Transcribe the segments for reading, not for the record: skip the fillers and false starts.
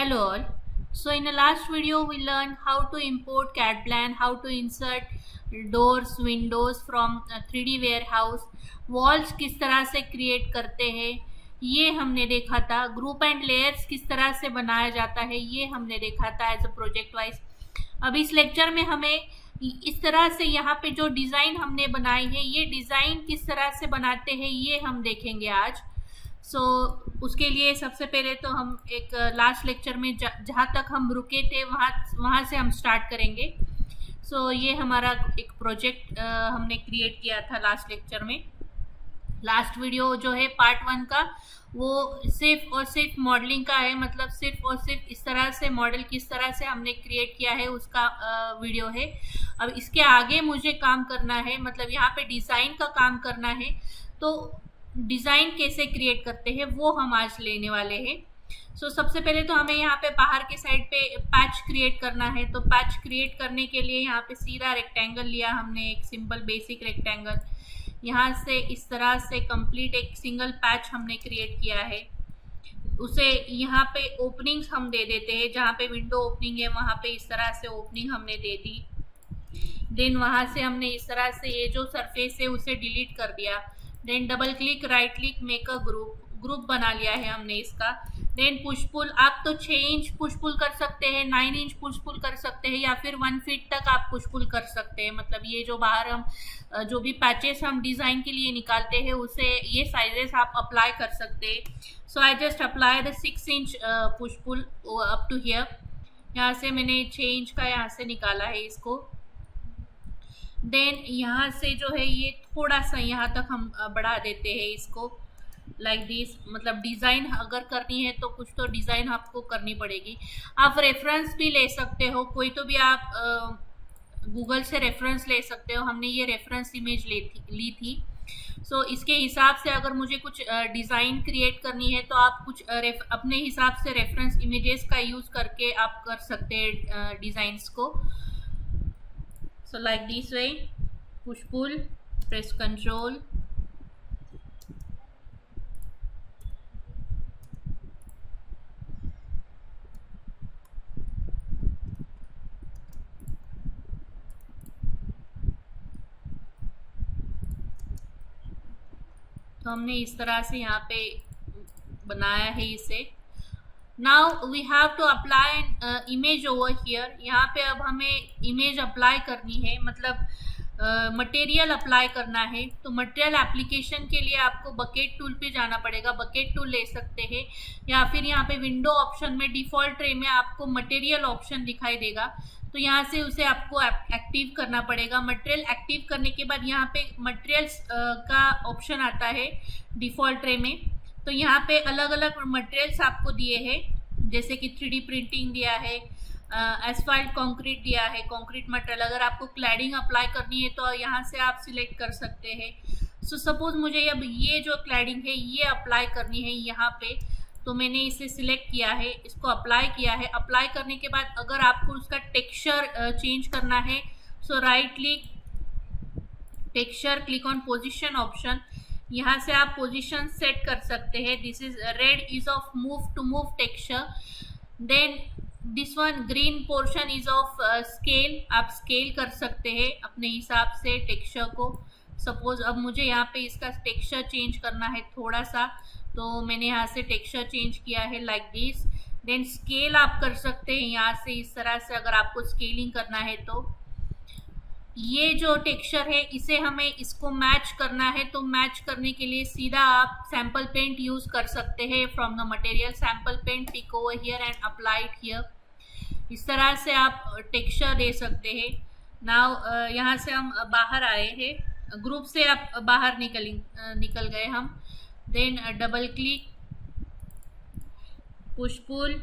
Hello all. So in the last video we learned how to import CAD plan, how to insert doors, windows from 3D warehouse, walls किस तरह से create करते हैं ये हमने देखा था, ग्रुप एंड लेयर्स किस तरह से बनाया जाता है ये हमने देखा था एज अ प्रोजेक्ट वाइज। अब इस लेक्चर में हमें इस तरह से यहाँ पे जो डिज़ाइन हमने बनाई है ये डिज़ाइन किस तरह से बनाते हैं ये हम देखेंगे आज। उसके लिए सबसे पहले तो हम एक लास्ट लेक्चर में जहाँ तक हम रुके थे वहाँ से हम स्टार्ट करेंगे। ये हमारा एक प्रोजेक्ट हमने क्रिएट किया था लास्ट लेक्चर में। लास्ट वीडियो जो है पार्ट 1 का वो सिर्फ और सिर्फ मॉडलिंग का है, मतलब सिर्फ और सिर्फ इस तरह से मॉडल किस तरह से हमने क्रिएट किया है उसका वीडियो है। अब इसके आगे मुझे काम करना है, मतलब यहाँ पे डिज़ाइन का काम करना है। तो डिज़ाइन कैसे क्रिएट करते हैं वो हम आज लेने वाले हैं। सबसे पहले तो हमें यहाँ पे बाहर के साइड पे पैच क्रिएट करना है। तो पैच क्रिएट करने के लिए यहाँ पे सीधा रेक्टेंगल लिया हमने, एक सिंपल बेसिक रेक्टेंगल। यहाँ से इस तरह से कंप्लीट एक सिंगल पैच हमने क्रिएट किया है। उसे यहाँ पे ओपनिंग्स हम दे देते हैं, जहाँ पे विंडो ओपनिंग है वहाँ पे इस तरह से ओपनिंग हमने दे दी। देन वहाँ से हमने इस तरह से ये जो सरफेस है उसे डिलीट कर दिया। Then double click, right click, make a group बना लिया है हमने इसका। देन पुश पुल, आप तो 6 इंच पुश पुल कर सकते हैं, 9 इंच पुश पुल कर सकते हैं, या फिर 1 फीट तक आप पुश पुल कर सकते हैं। मतलब ये जो बाहर हम जो भी पैचेस हम डिज़ाइन के लिए निकालते हैं उसे ये साइजेस आप अप्लाई कर सकते हैं। So I just apply the 6 inch push pull up to here. यहाँ से मैंने 6 इंच का यहाँ से निकाला है इसको। देन यहाँ से जो है ये थोड़ा सा यहाँ तक हम बढ़ा देते हैं इसको, लाइक दिस। मतलब डिज़ाइन अगर करनी है तो कुछ तो डिज़ाइन आपको करनी पड़ेगी। आप रेफरेंस भी ले सकते हो, कोई तो भी आप गूगल से रेफरेंस ले सकते हो। हमने ये रेफरेंस इमेज ली थी। इसके हिसाब से अगर मुझे कुछ डिज़ाइन क्रिएट करनी है तो आप कुछ अपने हिसाब से रेफरेंस इमेजेस का यूज़ करके आप कर सकते हैं डिज़ाइंस को। Like this way, push pull, press control, तो हमने इस तरह से यहाँ पे बनाया है इसे। Now we have to apply an image over here. यहाँ पे अब हमें इमेज अप्लाई करनी है, मतलब मटेरियल अप्लाई करना है। तो मटेरियल एप्लीकेशन के लिए आपको बकेट टूल पे जाना पड़ेगा, बकेट टूल ले सकते हैं, या फिर यहाँ पे विंडो ऑप्शन में डिफ़ॉल्ट ट्रे में आपको मटेरियल ऑप्शन दिखाई देगा। तो यहाँ से उसे आपको एक्टिव करना पड़ेगा। मटेरियल एक्टिव करने के बाद यहाँ पे मटेरियल्स का ऑप्शन आता है डिफ़ॉल्ट ट्रे में। तो यहाँ पे अलग अलग मटेरियल्स आपको दिए हैं, जैसे कि 3D प्रिंटिंग दिया है, एसफाल्ट कंक्रीट दिया है, कंक्रीट मटेरियल। अगर आपको क्लैडिंग अप्लाई करनी है तो यहाँ से आप सिलेक्ट कर सकते हैं। सपोज मुझे अब ये जो क्लैडिंग है ये अप्लाई करनी है यहाँ पे, तो मैंने इसे सिलेक्ट किया है, इसको अप्लाई किया है। अप्लाई करने के बाद अगर आपको उसका टेक्सचर चेंज करना है, right click, texture, click on position option. यहाँ से आप पोजीशन सेट कर सकते हैं। This is red is of move to move texture. Then this one green portion is of scale, आप स्केल कर सकते हैं अपने हिसाब से टेक्सचर को। सपोज अब मुझे यहाँ पे इसका टेक्सचर चेंज करना है थोड़ा सा, तो मैंने यहाँ से टेक्सचर चेंज किया है लाइक दिस। देन स्केल आप कर सकते हैं यहाँ से इस तरह से, अगर आपको स्केलिंग करना है तो। ये जो टेक्सचर है इसे हमें इसको मैच करना है, तो मैच करने के लिए सीधा आप सैम्पल पेंट यूज़ कर सकते हैं from the material. Sample paint, pick over here and apply it here. इस तरह से आप टेक्सचर दे सकते हैं। नाउ यहाँ से हम बाहर आए हैं, ग्रुप से आप बाहर निकल गए हम। Then double click, push pull,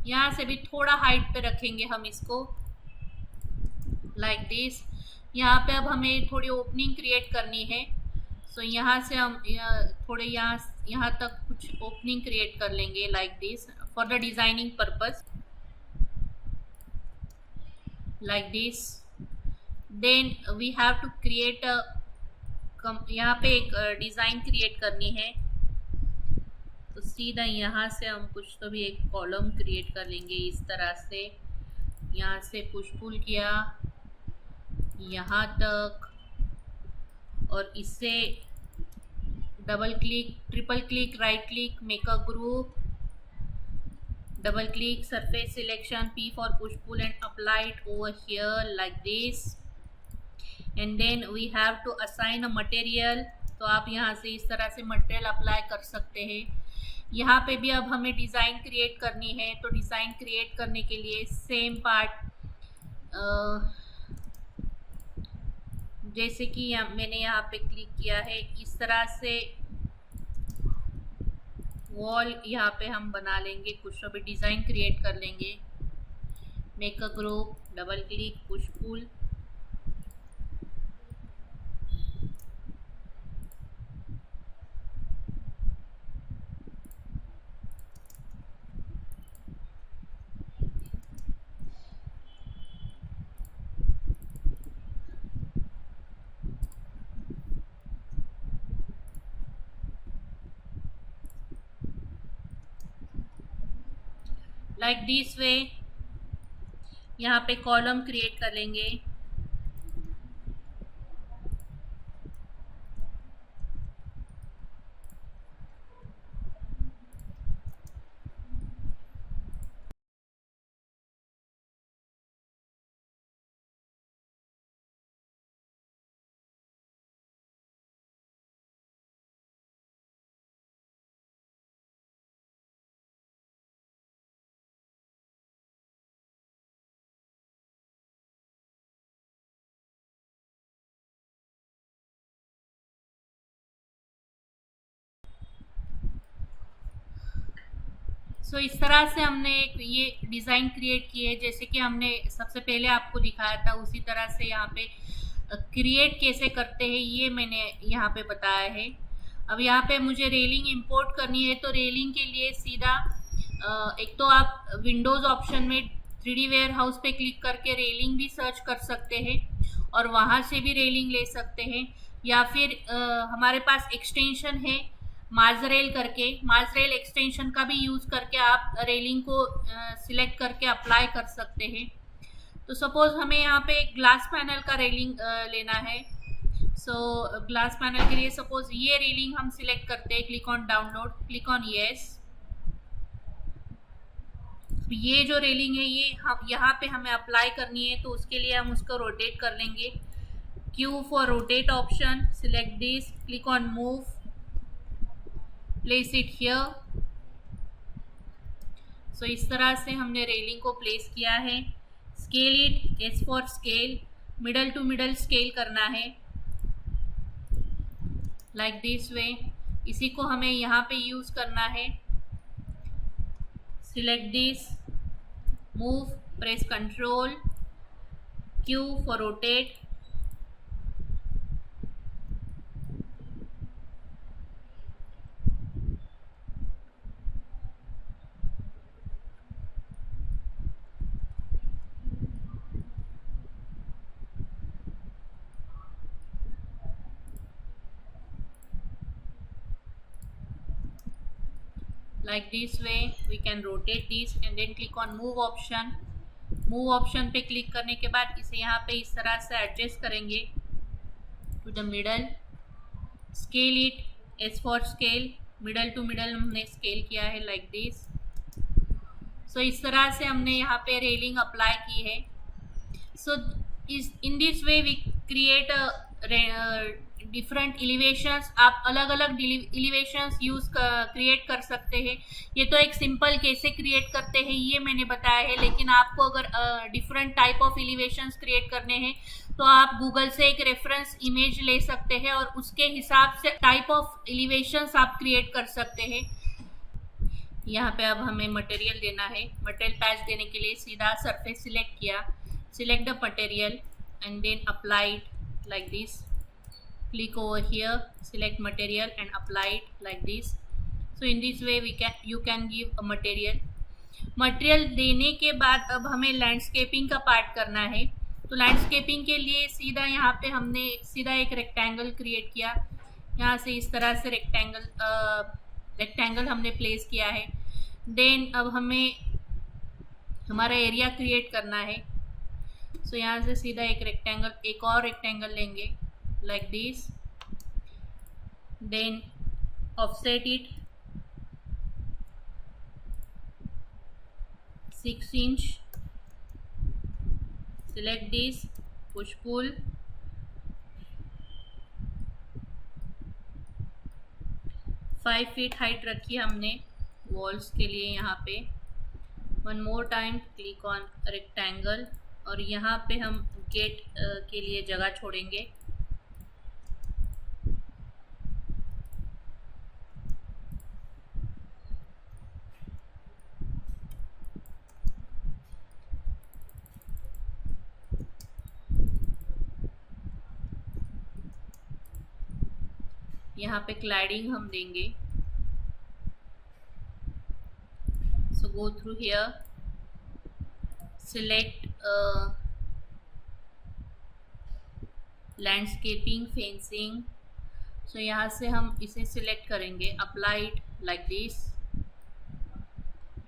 यहाँ से भी थोड़ा हाइट पे रखेंगे हम इसको, लाइक दिस। यहाँ पे अब हमें थोड़ी ओपनिंग क्रिएट करनी है। यहाँ से हम थोड़े यहाँ तक कुछ ओपनिंग क्रिएट कर लेंगे like this for the designing purpose, like this. Then we have to create यहाँ पे एक डिज़ाइन क्रिएट करनी है। तो सीधा यहाँ से हम कुछ तो भी एक कॉलम क्रिएट कर लेंगे इस तरह से। यहाँ से पुश पुल किया यहाँ तक, और इससे double click, triple click, right click, make a group, double click, surface selection, P for push pull and apply it over here like this. And then we have to assign a material. तो आप यहाँ से इस तरह से material apply कर सकते हैं। यहाँ पे भी अब हमें डिज़ाइन क्रिएट करनी है, तो डिज़ाइन क्रिएट करने के लिए सेम पार्ट, जैसे कि मैंने यहाँ पे क्लिक किया है, इस तरह से वॉल यहाँ पे हम बना लेंगे, कुछ तो भी डिज़ाइन क्रिएट कर लेंगे। Make a group, double click, push pull, like this way. यहाँ पे कॉलम क्रिएट कर लेंगे। सो इस तरह से हमने एक ये डिज़ाइन क्रिएट की है, जैसे कि हमने सबसे पहले आपको दिखाया था, उसी तरह से यहाँ पे क्रिएट कैसे करते हैं ये मैंने यहाँ पे बताया है। अब यहाँ पे मुझे रेलिंग इंपोर्ट करनी है, तो रेलिंग के लिए सीधा एक तो आप विंडोज़ ऑप्शन में 3D वेयरहाउस पे क्लिक करके रेलिंग भी सर्च कर सकते हैं और वहाँ से भी रेलिंग ले सकते हैं, या फिर हमारे पास एक्सटेंशन है मार्जरेल करके, मार्जरेल एक्सटेंशन का भी यूज़ करके आप रेलिंग को सिलेक्ट करके अप्लाई कर सकते हैं। तो सपोज़ हमें यहाँ पे एक ग्लास पैनल का रेलिंग लेना है। सो ग्लास पैनल के लिए सपोज़ ये रेलिंग हम सिलेक्ट करते हैं, click on download, click on yes. ये जो रेलिंग है ये हम यहाँ पे हमें अप्लाई करनी है, तो उसके लिए हम उसको रोटेट कर लेंगे। Q for rotate option, select this, click on move, place it here. So इस तरह से हमने रेलिंग को प्लेस किया है। Scale it, S for scale, middle to middle scale करना है लाइक दिस वे। इसी को हमें यहाँ पे यूज़ करना है। Select this, move, press control, Q for rotate, like this way we can rotate this and then click on move option। move option पे क्लिक करने के बाद इसे यहाँ पे इस तरह से एडजस्ट करेंगे to the middle. Scale it, S for scale, middle to middle हमने स्केल किया है लाइक दिस। सो इस तरह से हमने यहाँ पे रेलिंग अप्लाई की है। So in this way we create different elevations. आप अलग अलग एलिवेशंस यूज़ क्रिएट कर सकते हैं। ये तो एक सिंपल कैसे क्रिएट करते हैं ये मैंने बताया है, लेकिन आपको अगर different type of elevations create करने हैं तो आप गूगल से एक रेफरेंस इमेज ले सकते हैं और उसके हिसाब से टाइप ऑफ एलिवेशंस आप क्रिएट कर सकते हैं। यहाँ पे अब हमें मटेरियल देना है। मटेरियल पैच देने के लिए सीधा सरफेस सिलेक्ट किया, select the material and then apply it like this. Click over here, select material and apply it like this. So in this way you can give a material। Material देने के बाद अब हमें landscaping का part करना है। तो landscaping के लिए सीधा यहाँ पे हमने सीधा एक रेक्टेंगल क्रिएट किया। यहाँ से इस तरह से रेक्टेंगल रेक्टेंगल हमने प्लेस किया है। देन अब हमें हमारा एरिया क्रिएट करना है। सो यहाँ से सीधा एक और रेक्टेंगल लेंगे like this, then offset it 6 inch, select this, push pull, 5 feet height रखी हमने वॉल्स के लिए। यहाँ पे one more time click on rectangle और यहाँ पे हम गेट के लिए जगह छोड़ेंगे। यहाँ पे क्लैडिंग हम देंगे। So go through here, select landscaping fencing. So यहाँ से हम इसे सिलेक्ट करेंगे, अप्लाई इट लाइक दिस।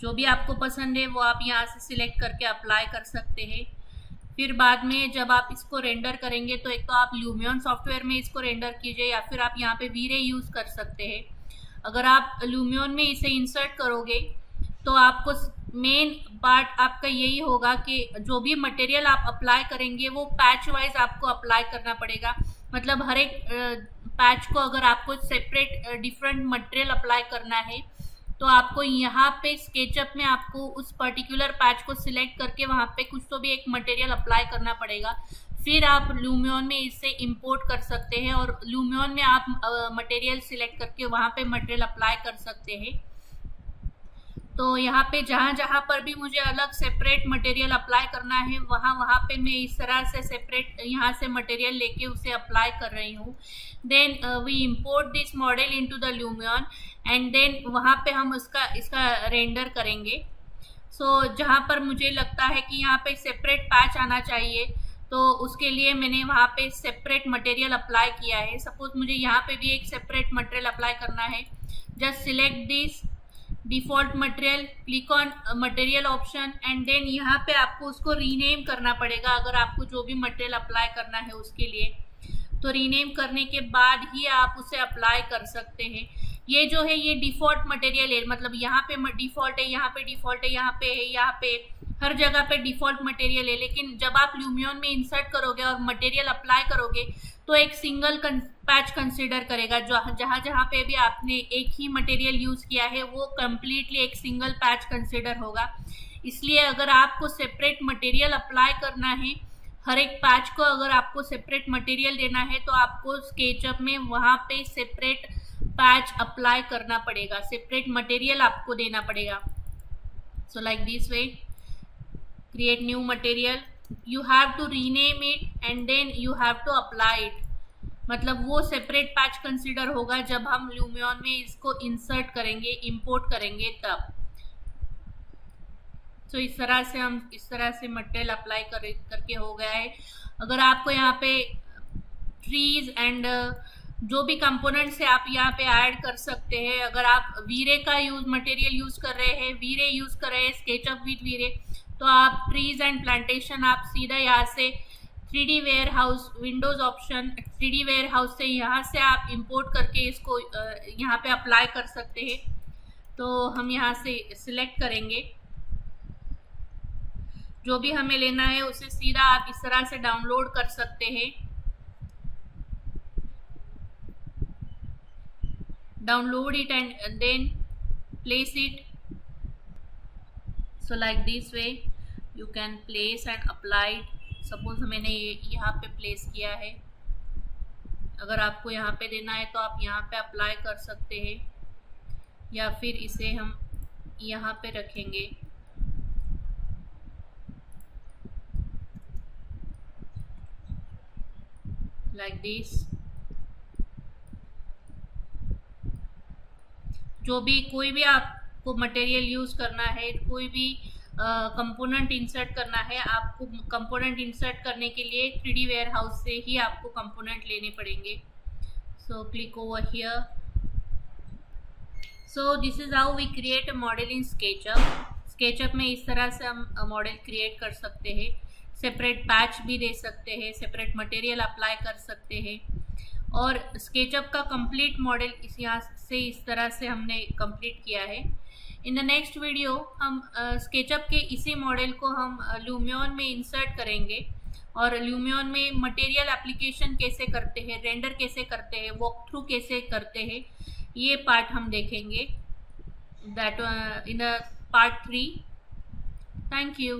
जो भी आपको पसंद है वो आप यहाँ से सिलेक्ट करके अप्लाई कर सकते हैं। फिर बाद में जब आप इसको रेंडर करेंगे तो एक तो आप ल्यूमियन सॉफ्टवेयर में इसको रेंडर कीजिए या फिर आप यहाँ पे वी-रे यूज़ कर सकते हैं। अगर आप ल्यूमियन में इसे इंसर्ट करोगे तो आपको मेन पार्ट आपका यही होगा कि जो भी मटेरियल आप अप्लाई करेंगे वो पैच वाइज आपको अप्लाई करना पड़ेगा। मतलब हर एक पैच को अगर आपको सेपरेट डिफरेंट मटेरियल अप्लाई करना है तो आपको यहाँ पे स्केचअप में आपको उस पर्टिकुलर पैच को सिलेक्ट करके वहाँ पे कुछ तो भी एक मटेरियल अप्लाई करना पड़ेगा। फिर आप लूमियन में इसे इंपोर्ट कर सकते हैं और लूमियन में आप मटेरियल सिलेक्ट करके वहाँ पे मटेरियल अप्लाई कर सकते हैं। तो यहाँ पे जहाँ पर भी मुझे अलग सेपरेट मटेरियल अप्लाई करना है वहाँ पे मैं इस तरह से सेपरेट यहाँ से मटेरियल लेके उसे अप्लाई कर रही हूँ। Then we import this model into the Lumion and then वहाँ पे हम इसका रेंडर करेंगे। सो जहाँ पर मुझे लगता है कि यहाँ पे सेपरेट पैच आना चाहिए तो उसके लिए मैंने वहाँ पे सेपरेट मटेरियल अप्लाई किया है। सपोज मुझे यहाँ पे भी एक सेपरेट मटेरियल अप्लाई करना है, just select this default material, click on material option and then यहाँ पे आपको उसको रीनेम करना पड़ेगा अगर आपको जो भी मटेरियल अप्लाई करना है उसके लिए। तो रीनेम करने के बाद ही आप उसे अप्लाई कर सकते हैं। ये जो है ये डिफॉल्ट मटेरियल है, मतलब यहाँ पे डिफॉल्ट है, यहाँ पे डिफॉल्ट है, यहाँ पे है, यहाँ पे हर जगह पे डिफॉल्ट मटेरियल है। लेकिन जब आप लूमियन में इंसर्ट करोगे और मटेरियल अप्लाई करोगे तो एक सिंगल पैच कंसीडर करेगा। जहाँ पे भी आपने एक ही मटेरियल यूज़ किया है वो कम्प्लीटली एक सिंगल पैच कंसीडर होगा। इसलिए अगर आपको सेपरेट मटेरियल अप्लाई करना है, हर एक पैच को अगर आपको सेपरेट मटेरियल देना है तो आपको स्केचअप में वहाँ पे सेपरेट पैच अप्लाई करना पड़ेगा, सेपरेट मटेरियल आपको देना पड़ेगा। So like this way, create new material, you have to rename it and then you have to apply it। मतलब वो सेपरेट पैच कंसीडर होगा जब हम लूमियन में इसको इंसर्ट करेंगे, इंपोर्ट करेंगे तब। तो इस तरह से मटेरियल अप्लाई करके हो गया है। अगर आपको यहाँ पे ट्रीज एंड जो भी कंपोनेंट्स है आप यहाँ पे ऐड कर सकते हैं। अगर आप वी-रे का मटेरियल यूज कर रहे हैं, वी-रे यूज कर रहे हैं, स्केचअप विद वी-रे, तो आप ट्रीज एंड प्लांटेशन आप सीधा यहाँ से 3D Warehouse windows option 3D Warehouse से यहाँ से आप इंपोर्ट करके इसको यहाँ पे अप्लाई कर सकते हैं। तो हम यहाँ से सिलेक्ट करेंगे जो भी हमें लेना है उसे सीधा आप इस तरह से डाउनलोड कर सकते हैं। Download it and then place it. So like this way you can place and apply it। Suppose मैंने यहाँ पे प्लेस किया है, अगर आपको यहाँ पे देना है तो आप यहाँ पे अप्लाई कर सकते हैं या फिर इसे हम यहाँ पे रखेंगे। like this। जो भी कोई भी आपको मटेरियल यूज़ करना है, कोई भी कंपोनेंट इंसर्ट करना है, आपको कंपोनेंट इंसर्ट करने के लिए 3D वेयर हाउस से ही आपको कंपोनेंट लेने पड़ेंगे। So click over here, so this is how we create a model in SketchUp. SketchUp में इस तरह से हम मॉडल क्रिएट कर सकते हैं। सेपरेट पैच भी दे सकते हैं, सेपरेट मटेरियल अप्लाई कर सकते हैं। और स्केचअप का कंप्लीट मॉडल यहाँ से इस तरह से हमने कंप्लीट किया है। इन द नेक्स्ट वीडियो हम स्केचअप के इसी मॉडल को हम ल्यूमियन में इंसर्ट करेंगे और ल्यूमियन में मटेरियल एप्लीकेशन कैसे करते हैं, रेंडर कैसे करते हैं, वॉक थ्रू कैसे करते हैं, ये पार्ट हम देखेंगे that in part 3। Thank you.